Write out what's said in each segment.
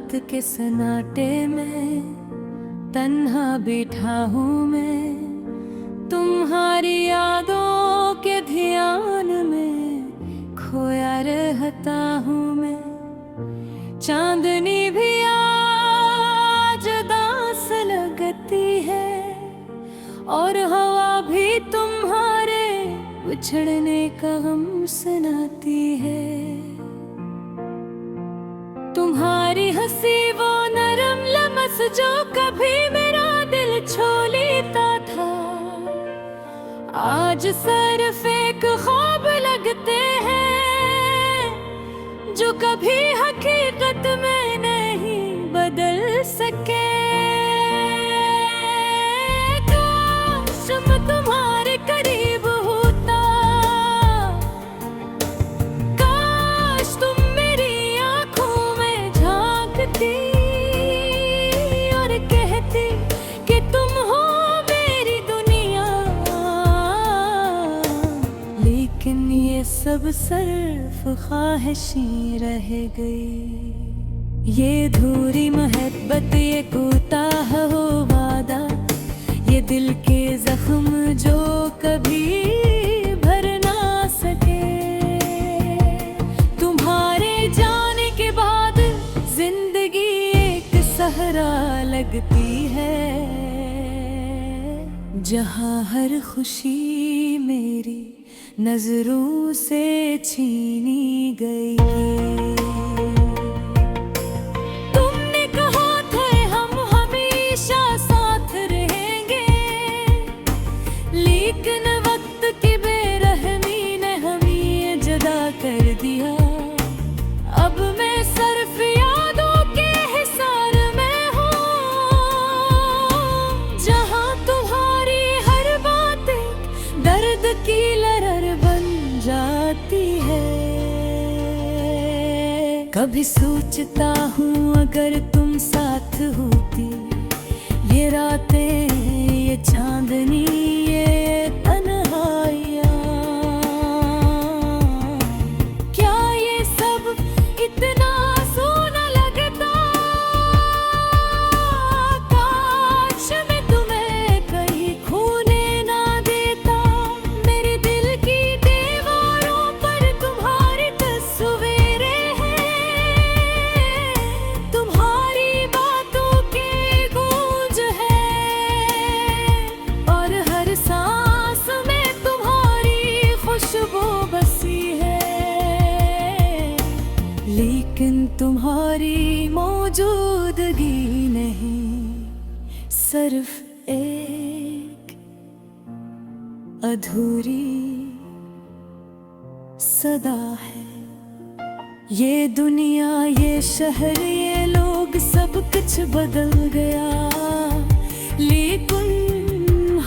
रात के सन्नाटे में तन्हा बैठा हूँ मैं, तुम्हारी यादों के ध्यान में खोया रहता हूँ मैं। चांदनी भी आज दास लगती है और हवा भी तुम्हारे बिछड़ने का गम सुनाती है। तुम्हारी हंसी वो नरम लमस जो कभी मेरा दिल छू लेता था, आज सिर्फ एक ख्वाब लगते हैं जो कभी हकीकत में नहीं बदल सके। काश मैं तुम्हारे करीब होता, काश तुम मेरी आंखों में झांकती और कहती कि तुम हो मेरी दुनिया। लेकिन ये सब सिर्फ ख्वाहिशें रह गई, ये अधूरी मोहब्बत, ये कोताह हो वादा, ये दिल के जख्म जो कभी भर ना सके। तुम्हारे जाने के बाद जिंदगी एक सहरा लगती है, जहाँ हर खुशी मेरी नजरों से छीनी गई। लेकिन वक्त की बेरहमी ने हमें ये जुदा कर दिया। अब मैं सिर्फ यादों के हिसार में हूँ, जहाँ तुम्हारी हर बात दर्द की लहर बन जाती है। कभी सोचता हूँ अगर तुम साथ होती, ये रातें, ये चांदनी, ये तन्हाइयाँ, क्या ये सब इतना सोना लगता। काश मैं तुम्हें कहीं खोने ना देता, मेरे दिल की दीवारों पर तुम्हारी तस्वीरें हैं, तुम्हारी बातों की गूंज है और हर सांस में तुम्हारी खुशबू बसी है। लेकिन तुम्हारी मौजूदगी नहीं, सिर्फ एक अधूरी सदा है। ये दुनिया, ये शहर, ये लोग, सब कुछ बदल गया, लेकिन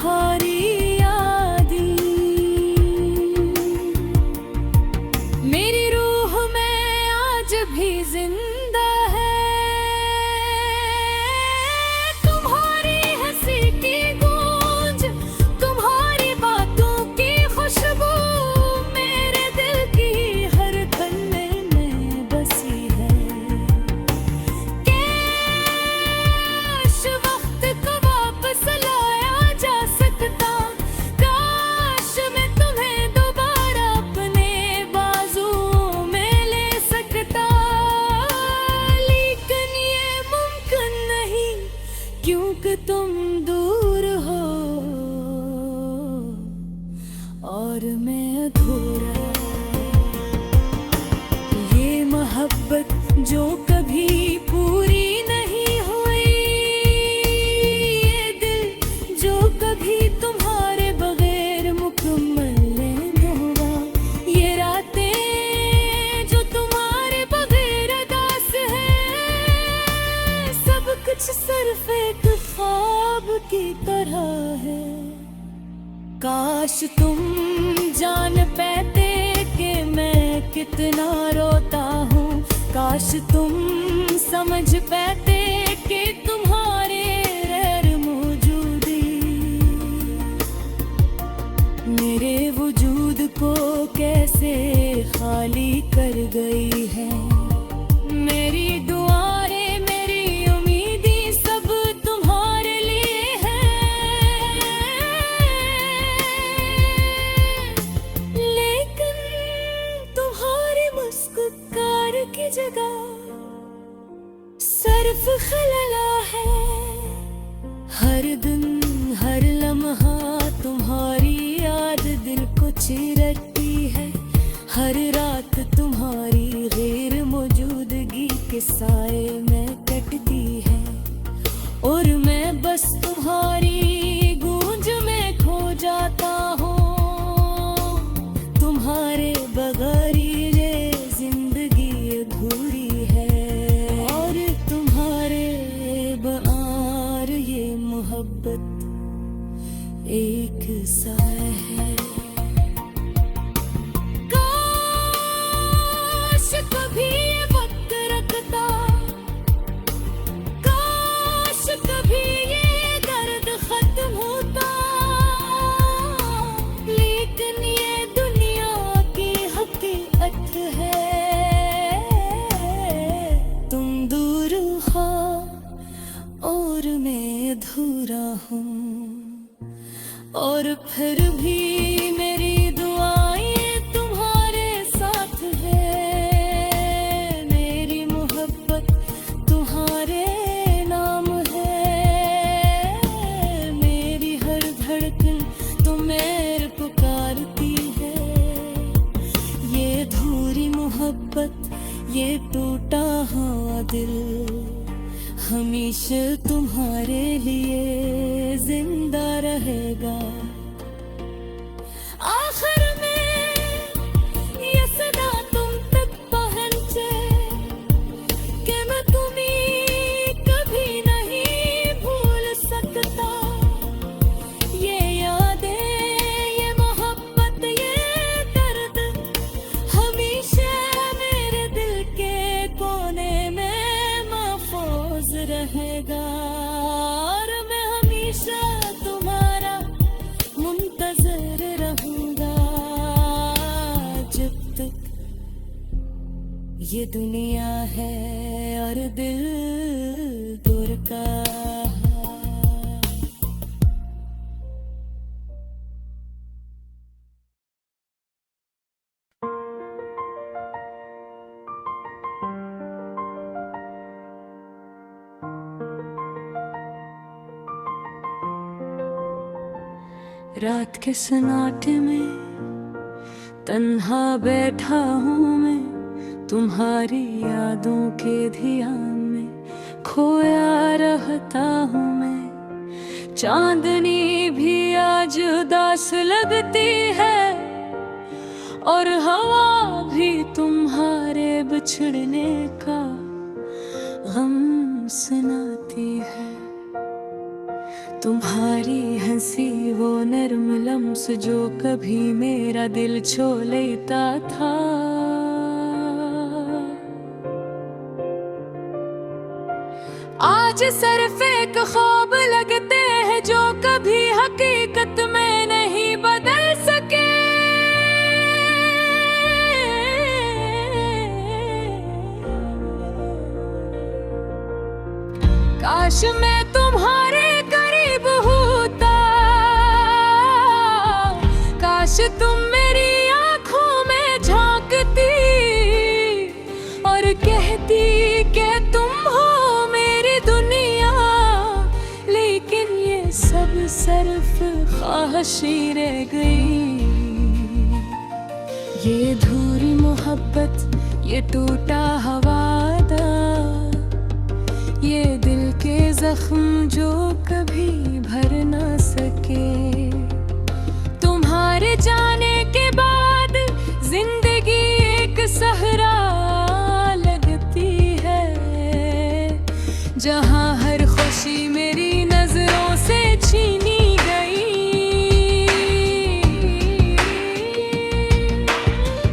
हारी यादें मेरी रूह में आज भी जिंदा है। तुम्हारी हंसी की गूंज, तुम्हारी बातों की खुशबू मेरे दिल की हर धड़कन में बसी है। काश वक्त को वापस लाया जा सकता, काश मैं तुम्हें दोबारा अपने बाजुओं में ले सकता। लेकिन ये मुमकिन नहीं, क्योंकि तुम दूर हो और मैं अधूरा। ये मोहब्बत जो कभी पूरी नहीं हुई, ये दिल जो कभी तुम्हारे बगैर मुकम्मल नहीं हुआ, ये रातें जो तुम्हारे बगैर अदास है, सब कुछ सिर्फ एक ख्वाब की तरह है। काश तुम जान पाते कि मैं कितना रोता हूँ, काश तुम समझ पाते कि तुम्हारे गैर मौजूदी मेरे वजूद को कैसे खाली कर गई है। मेरी दुआएं खलला है। हर दिन हर लम्हा तुम्हारी याद दिल को चिरती है। हर रात तुम्हारी गैर मौजूदगी के साए में कटती है। और मैं बस तुम्हारी गूंज में खो जाता हूँ। तुम्हारे बगैर ये जिंदगी अधूरी है। और तुम्हारे बगैर ये मोहब्बत एक सा है। काश कभी ये वक्त रखता, काश कभी ये दर्द खत्म होता। लेकिन ये दुनिया की हकीकत है। तुम दूर हो और मैं अधूरा हूँ। और फिर भी मेरी दुआएं तुम्हारे साथ है। मेरी मोहब्बत तुम्हारे नाम है। मेरी हर धड़कन तुम्हें पुकारती है। ये अधूरी मोहब्बत, ये टूटा हुआ दिल हमेशा तुम्हारे लिए जिंदा रहेगा। आखिर में ये सदा तुम तक पहुंचे कि मैं तुम्हें कभी नहीं भूल सकता। ये यादें, ये मोहब्बत, ये दर्द हमेशा मेरे दिल के कोने में महफूज रहेगा। और मैं हमेशा तुम्हारा मुंतजर रहूंगा जब तक ये दुनिया है और दिल दूर का। रात के सन्नाटे में तन्हा बैठा हूँ मैं। तुम्हारी यादों के ध्यान में खोया रहता हूँ मैं। चांदनी भी आज उदास लगती है। और हवा भी तुम्हारे बिछड़ने का गम सुनाती है। तुम्हारी हंसी वो नर्म लम्स जो कभी मेरा दिल छू लेता था। आज सिर्फ एक ख्वाब लगते हैं जो कभी हकीकत में नहीं बदल सके। काश मैं तुम्हारे करीब होता। काश तुम मेरी आंखों में झांकती और कहती कि तुम हो मेरी दुनिया। लेकिन ये सब सिर्फ ख्वाहिशी रह गई। ये अधूरी मोहब्बत, ये टूटा वादा, ये दिल के जख्म जो कभी भर ना सके। तुम्हारे जाने के बाद जिंदगी एक सहरा लगती है। जहाँ हर खुशी मेरी नजरों से छीनी गई।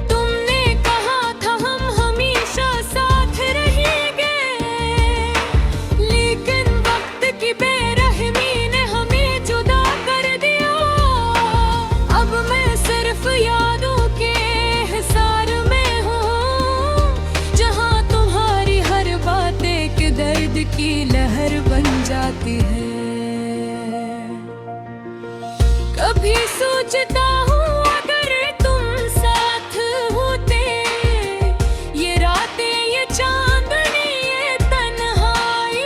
तुमने कहा था हम हमेशा साथ रहेंगे। लेकिन वक्त की बेरहमी ने हमें जुदा कर दिया। अब मैं सिर्फ यादों के हिसार में हूँ। जहाँ तुम्हारी हर बात एक दर्द की लहर बन जाती है। कभी सोचता हूँ अगर तुम साथ होते। ये रातें, ये चांदनी, ये तन्हाई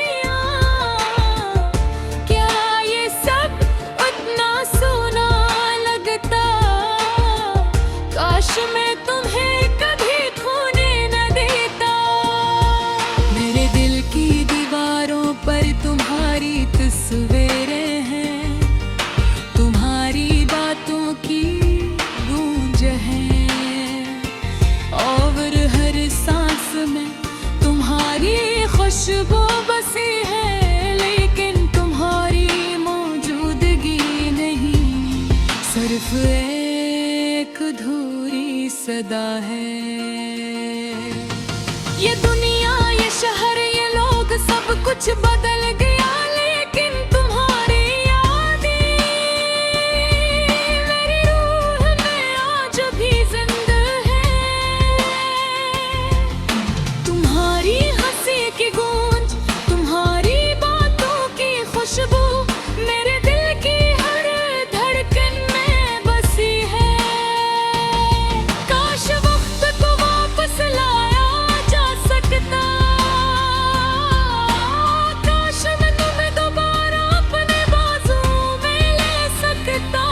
सदा है। ये दुनिया, ये शहर, ये लोग, सब कुछ बदल गया, लेकिन तुम्हारी यादें मेरी रूह में आज भी जिंदा है। तुम्हारी हंसी की गूंज, तुम्हारी बातों की खुशबू मेरे दिल की हर धड़कन में बसी है। काश वक्त को वापस लाया जा सकता, काश मैं तुम्हें दोबारा अपने बाजू में ले सकता,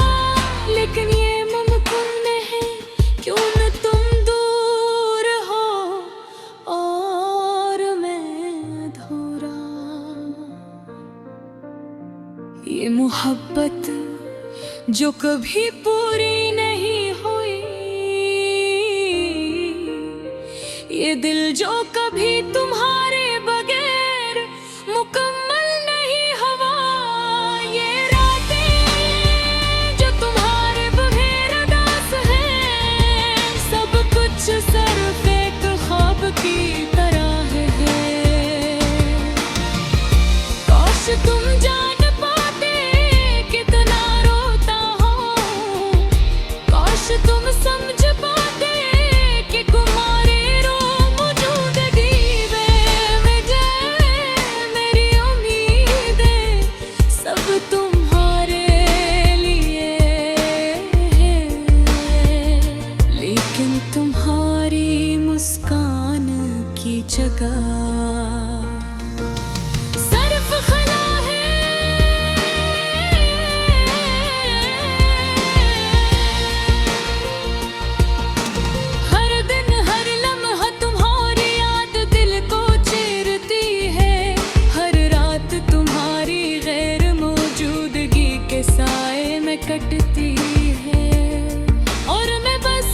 लेकिन ये मुमकिन नहीं, क्यों न तुम दूर हो और मैं अधूरा। ये मोहब्बत जो कभी पूरी नहीं हुई, ये दिल जो कभी तुम्हारे बगैर मुकम्मल नहीं हुआ, ये रातें जो तुम्हारे बगैर उदास हैं, सब कुछ सिर्फ एक ख्वाब की तरह है। काश तुम जान पाते कितना रोता हूँ, काश तुम समझ पाते कि तुम्हारे रो मौजूदगी में मेरी उम्मीदें सब तुम्हारे लिए है, लेकिन तुम्हारी मुस्कान की जगह सिर्फ खला है। हर दिन हर लम्हा तुम्हारी याद दिल को चीरती है, हर रात तुम्हारी गैर मौजूदगी के साए में कटती है, और मैं बस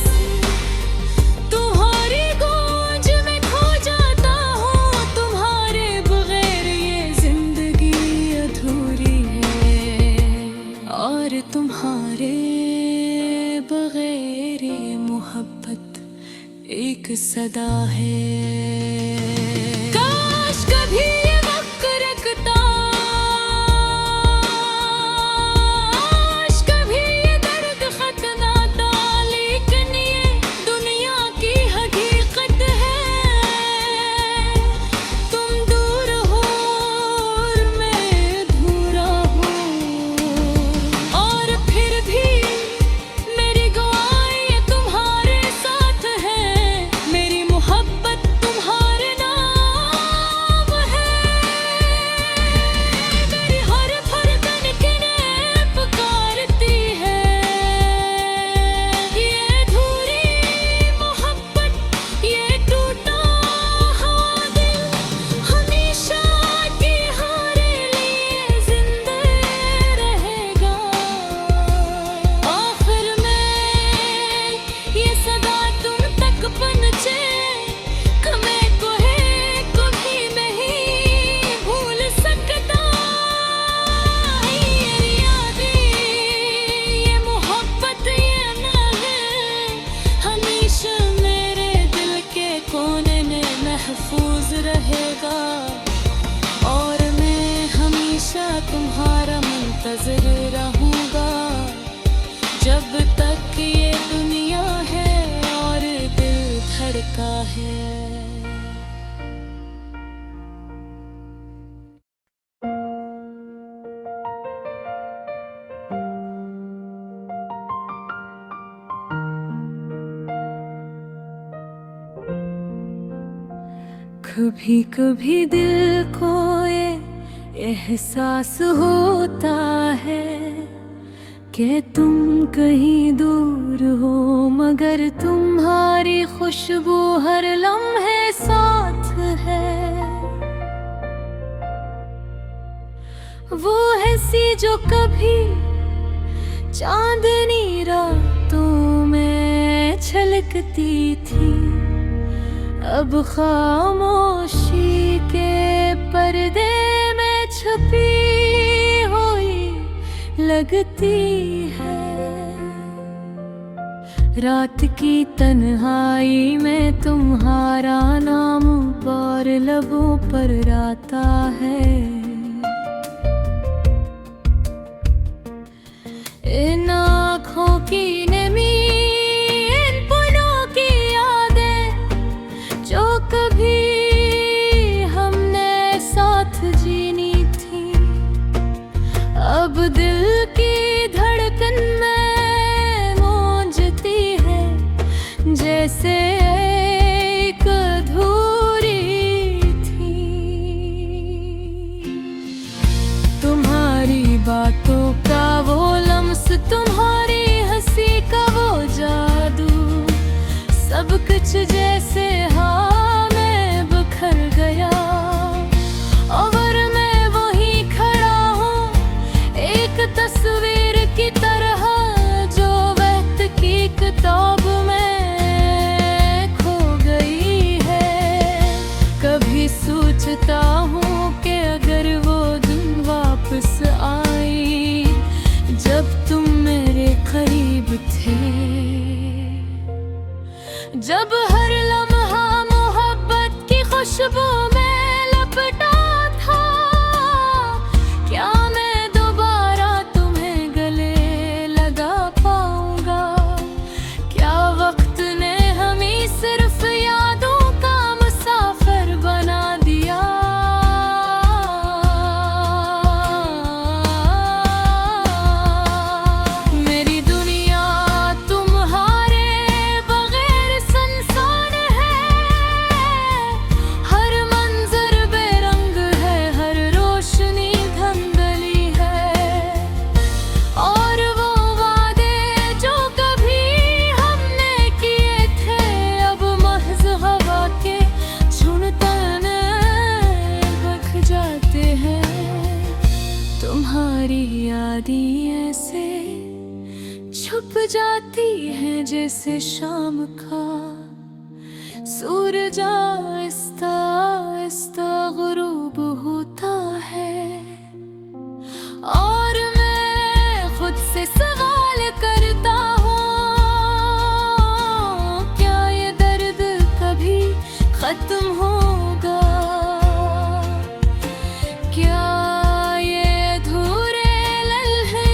तुम्हारी गूंज में खो जाता हूँ। तुम्हारे बगैर ये जिंदगी अधूरी है, और तुम्हारे बगैर ये मोहब्बत एक सदा है। काश कभी ये वक्त रुकता, काश कभी ये दर्द खत्म आता, लेकिन ये दुनिया की हकीकत है। तुम दूर हो और मैं अधूरा हूँ, और फिर भी मेरी गवाही तुम्हारे साथ है, मेरी मोहब्बत तुम्हारे नाम है। मेरी हर धड़कन किन्हें पुकारती है, ये अधूरी मोहब्बत, ये टूटा हुआ दिल हमेशा की हमारे लिए जिंदा रहेगा। आखिर में ये सदा तुम तक पहुंचे, मैं को भी नहीं भूल सकता। ये यादें, ये मोहब्बत, ये नाज़ हमेशा मेरे दिल के कोने में महफूज रहेगा, और मैं हमेशा तुम्हारा मुंतज़िर रहूंगा, जब तक ये दुनिया है और दिल धड़का है। कभी कभी दिल को ये एहसास होता है कि तुम कहीं दूर हो, मगर तुम्हारी खुशबू हर लम्हे साथ है। वो है सी जो कभी चांदनी रातों में छलकती थी, अब खामोशी के पर्दे में छुपी हुई लगती है। रात की तन्हाई में तुम्हारा नाम और लबों पर आता है। इन आँखों की नमी, इन पलों की यादें जो कभी हमने साथ जीनी थी, अब दिल की धड़कन में गूंजती है जैसे एक अधूरी थी। तुम्हारी बातों का वो लम्स, तुम्हारी हंसी का वो जादू, सब कुछ जैसे हाँ में बिखर गया। और मैं वहीं खड़ा हूँ एक तस्वीर की तरह जो वक्त की किताब में खो गई है। कभी सोचता हूँ कि अगर वो दिन वापस आई जब तुम मेरे करीब थे, जब हर लम्हा मोहब्बत की खुशबू में लपटा था। क्या मैं दोबारा तुम्हें गले लगा पाऊंगा? क्या वक्त ने हमें सिर्फ यादों का मुसाफिर बना दिया? मेरी दुनिया तुम्हारे बगैर सुनसान है। हर मंजर बेरंग है, हर रोशनी धुंधली है। और वो वादे जो कभी हमने किए थे अब महज हवा के झुनझुने बख जाते हैं। तुम्हारी यादें ऐसे छुप जाती हैं जैसे शाम का सूरज आहिस्ता आहिस्ता गुरूब होता है। और मैं खुद से सवाल करता हूँ, क्या ये दर्द कभी खत्म होगा? क्या ये अधूरे लम्हे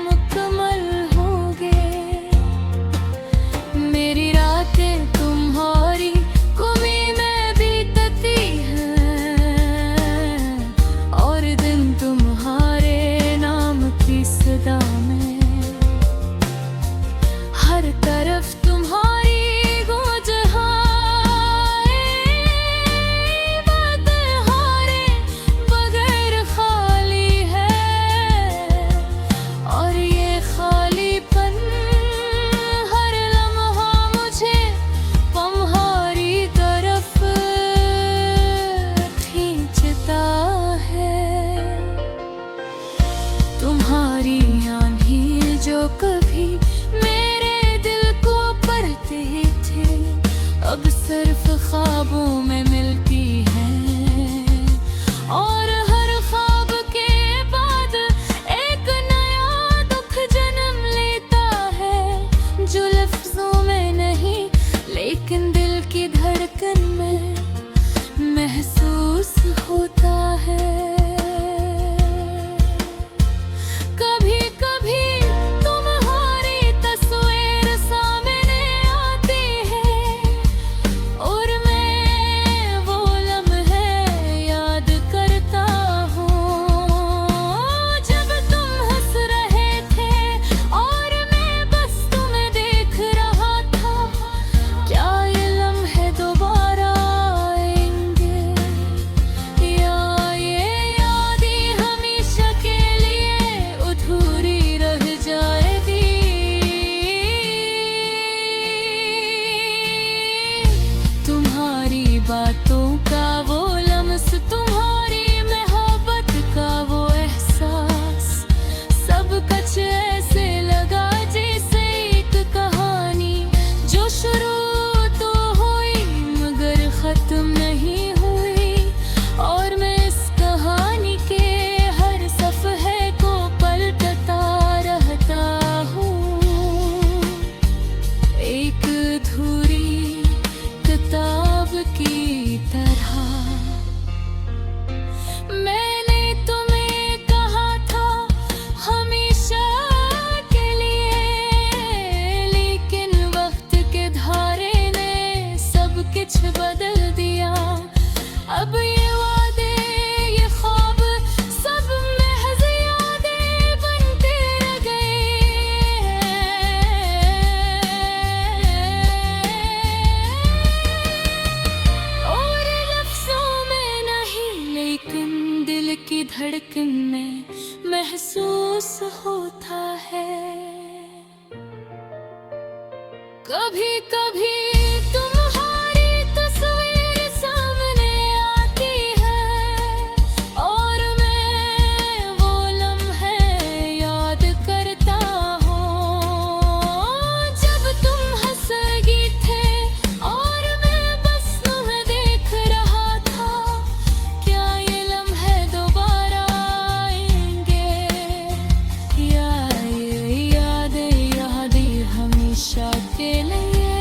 मुकम्मल होंगे? मेरी रातें तुम्हारी गुमी में बीतती हैं और दिन तुम्हारे नाम की सदा में। हर तरफ तुम्हारी गूंज हाय, बातें हारे बगैर खाली है। और ये खालीपन हर लम्हा मुझे तुम्हारी तरफ खींचता है। तुम्हारी आंधी जो कभी मेरे दिल को पढ़ते थे अब सिर्फ ख्वाबों में मिलती है। और हर ख्वाब के बाद एक नया दुख जन्म लेता है जो लफ्जों में नहीं लेकिन दिल की धड़कन में महसूस होता है। कभी कभी तुम्हारी तस्वीर सामने आती है और मैं वो लम्हे याद करता हूँ जब तुम हंस रहे थे और मैं बस तुम्हें देख रहा था। क्या ये लम्हे दोबारा आएंगे धड़कन में महसूस होता है। कभी कभी तुम्हारी तस्वीर सामने आती है और मैं वो लम्हे याद करता हूँ जब तुम हंसगी थे और मैं बस तुम्हें देख रहा था। क्या ये लम्हे दोबारा आएंगे या ये यादें हमेशा के लिए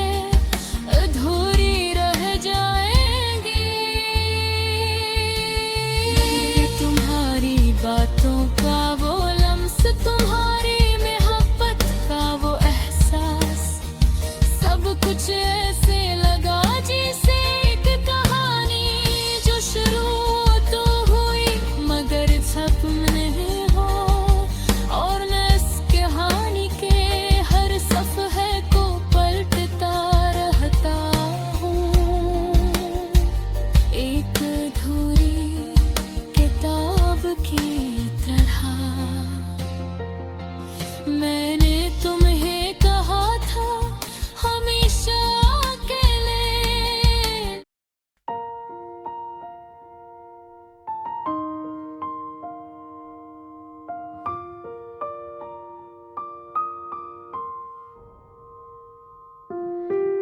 अधूरी रह जाएंगी। तुम्हारी बातों का वो लम्स, तुम्हारी मोहब्बत का वो एहसास, सब कुछ ऐसे लगा जैसे एक कहानी जो शुरू तो हुई मगर सपने हो। और मैं इस कहानी के हर सफ़े को पलटता रहता हूँ, एक अधूरी किताब की तरह। मैंने तुम्हें कहा था हमेशा अकेले।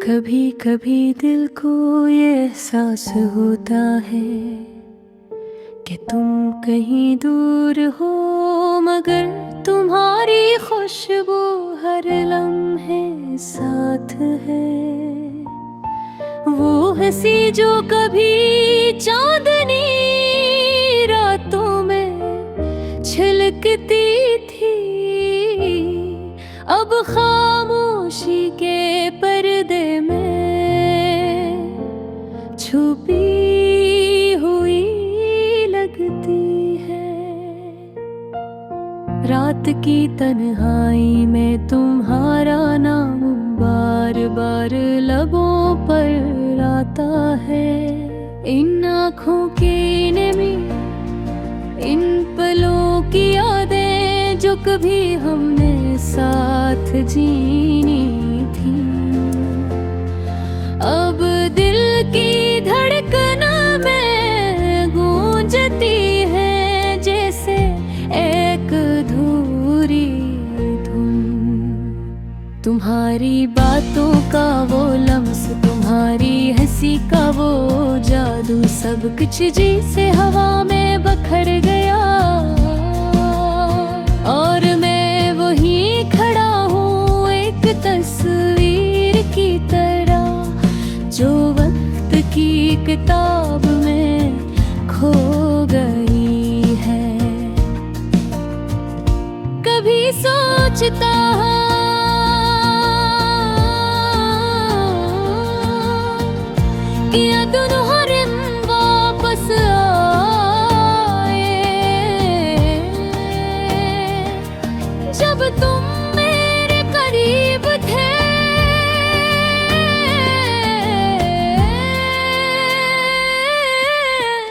कभी कभी दिल को ये एहसास होता है कि तुम कहीं दूर हो मगर तुम्हारी खुशबू हर लम्हे साथ है। वो हंसी जो कभी चांदनी रातों में छलकती थी अब खामोशी के पर्दे में छुपी हुई लगती है। रात की तन्हाई में तुम्हारा नाम बार बार लबों पर आता है। इन आँखों की नमी, इन पलों की यादें जो कभी हमने साथ जीनी थी, अब दिल की धड़कन में गूंजती है जैसे एक अधूरी धुन। तुम्हारी बातों का वो लम्स, तुम्हारी हंसी का वो जादू, सब कुछ जैसे हवा में बखर गया और मैं वहीं खड़ा हूँ एक तस्वीर की तरह जो वक्त की किताब में खो गई है। कभी सोचता कि दोनों दिन वापस आए जब तुम मेरे करीब थे।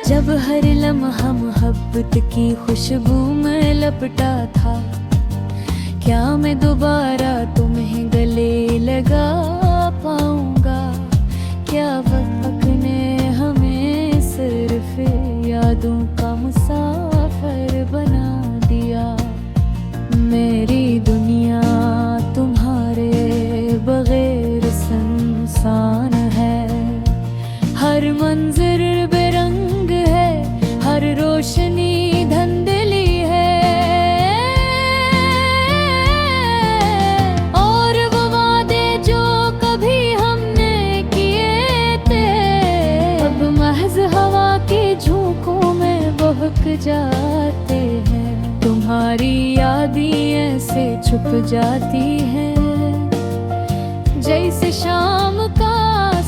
जब हर लम्हा मोहब्बत की खुशबू में लपटा था, क्या मैं दोबारा तुम्हें गले लगा पाऊंगा? क्या वक्त ने हमें सिर्फ यादों का मुसाफिर बना दिया? मेरी दुनिया तुम्हारे बगैर सुनसान है, हर मंजर बेरंग है, हर रोशनी धुंधली है और वो वादे जो कभी हमने किए थे अब महज हवा के झोंकों में बहक जाते हैं। तुम्हारी यादें ऐसे छुप जाती हैं जैसे शाम का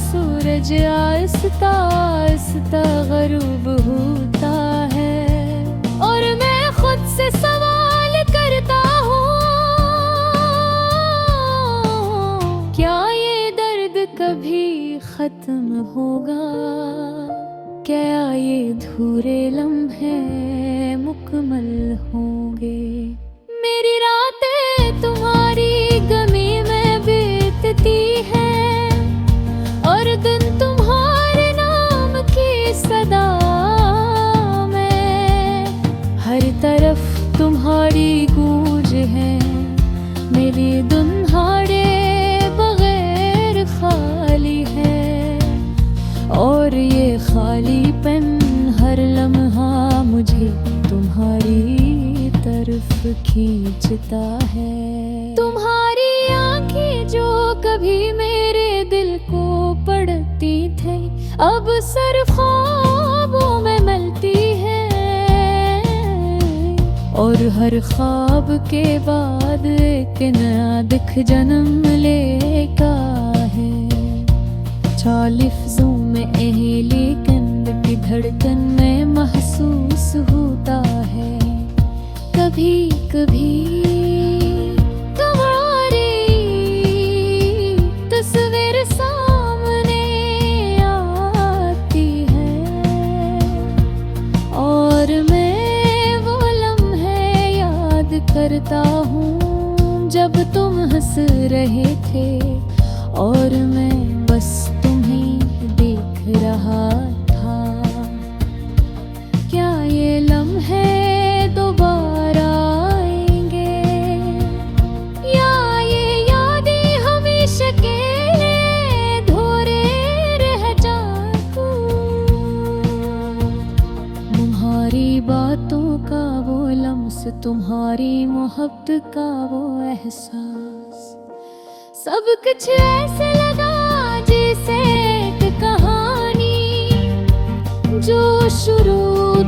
सूरज आहिस्ता आहिस्ता गरूब होता है। और मैं खुद से सवाल करता हूँ, क्या ये दर्द कभी खत्म होगा? क्या ये अधूरे लम्हे मुकम्मल होंगे। मेरी रातें तुम्हारी गमी में बीतती है और दिन तुम्हारे नाम की सदा में। हर तरफ तुम्हारी गूंज है, मेरी दुन्हाड़े बगैर खाली है। और ये खालीपन हर लम्हा मुझे तुम्हारी तरफ खींचता है। तुम्हारी आँखें जो कभी मेरे दिल को पढ़ती थे, अब सर ख्वाबों में मिलती है। और हर ख्वाब के बाद एक नया दिख जन्म लेता है। 40 लफ्ज़ों में अहली कंद की धड़कन में महसूस होता है। कभी कभी तुम्हारी तस्वीर सामने आती है और मैं वो लम्हे याद करता हूँ जब तुम हंस रहे थे और मैं बस तुम्हें देख रहा था। क्या ये लम्हे दोबारा आएंगे या ये यादें हमेशा के लिए अधूरे रह जाऊं? तुम्हारी बातों का वो लम्स, तुम्हारी मोहब्बत का वो एहसास, सब कुछ ऐसे लगा जैसे एक कहानी जो शुरू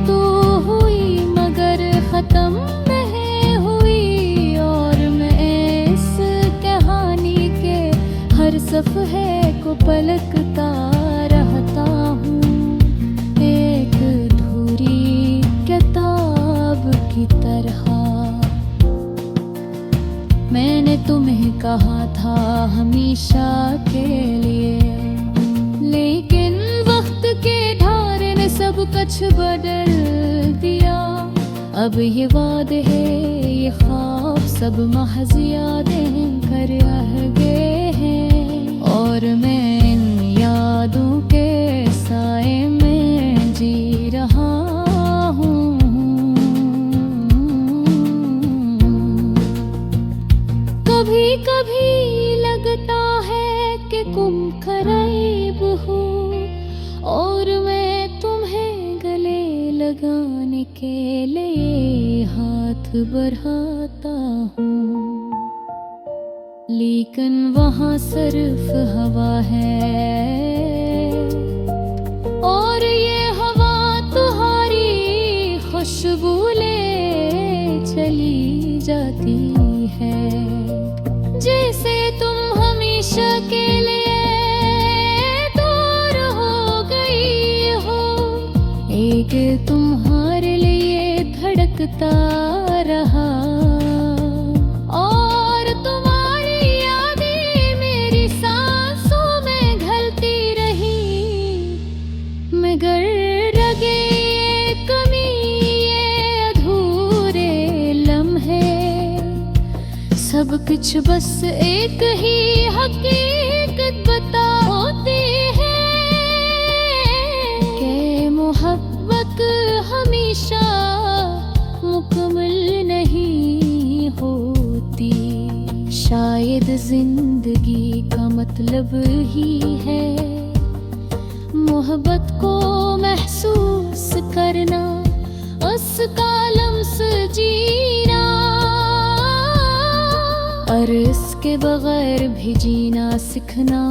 तो हुई मगर खत्म नहीं हुई। और मैं इस कहानी के हर सफ़े को पलटता रहता हूँ, एक अधूरी किताब की तरह। मैंने तुम्हें कहा था हमेशा के लिए, लेकिन वक्त के धारे ने सब कुछ बदल दिया। अब ये वादे हैं, ये ख्वाब सब महज़ यादें कर रह गए हैं। और मैं इन यादों के साए में जी रहा हूँ। कभी कभी लगता है कि तुम करीब हो और मैं तुम्हें गले लगाने के लिए हाथ बढ़ाता हूँ, लेकिन वहाँ सिर्फ हवा है और ये हवा तुम्हारी खुशबू ले चली जाती है। जैसे तुम हमेशा के लिए दूर हो गई हो, एक तुम्हारे लिए धड़कता रहा। और तुम्हारी यादें मेरी सांसों में घलती रही, मगर लगे ये कमी, ये अधूरे लम्हे, सब कुछ बस एक ही हकीकत बताती है कि मोहब्बत हमेशा मुकम्मल नहीं होती। शायद जिंदगी का मतलब ही है मोहब्बत को महसूस करना, उसका लम्स जीना, और इसके बगैर भी जीना सीखना।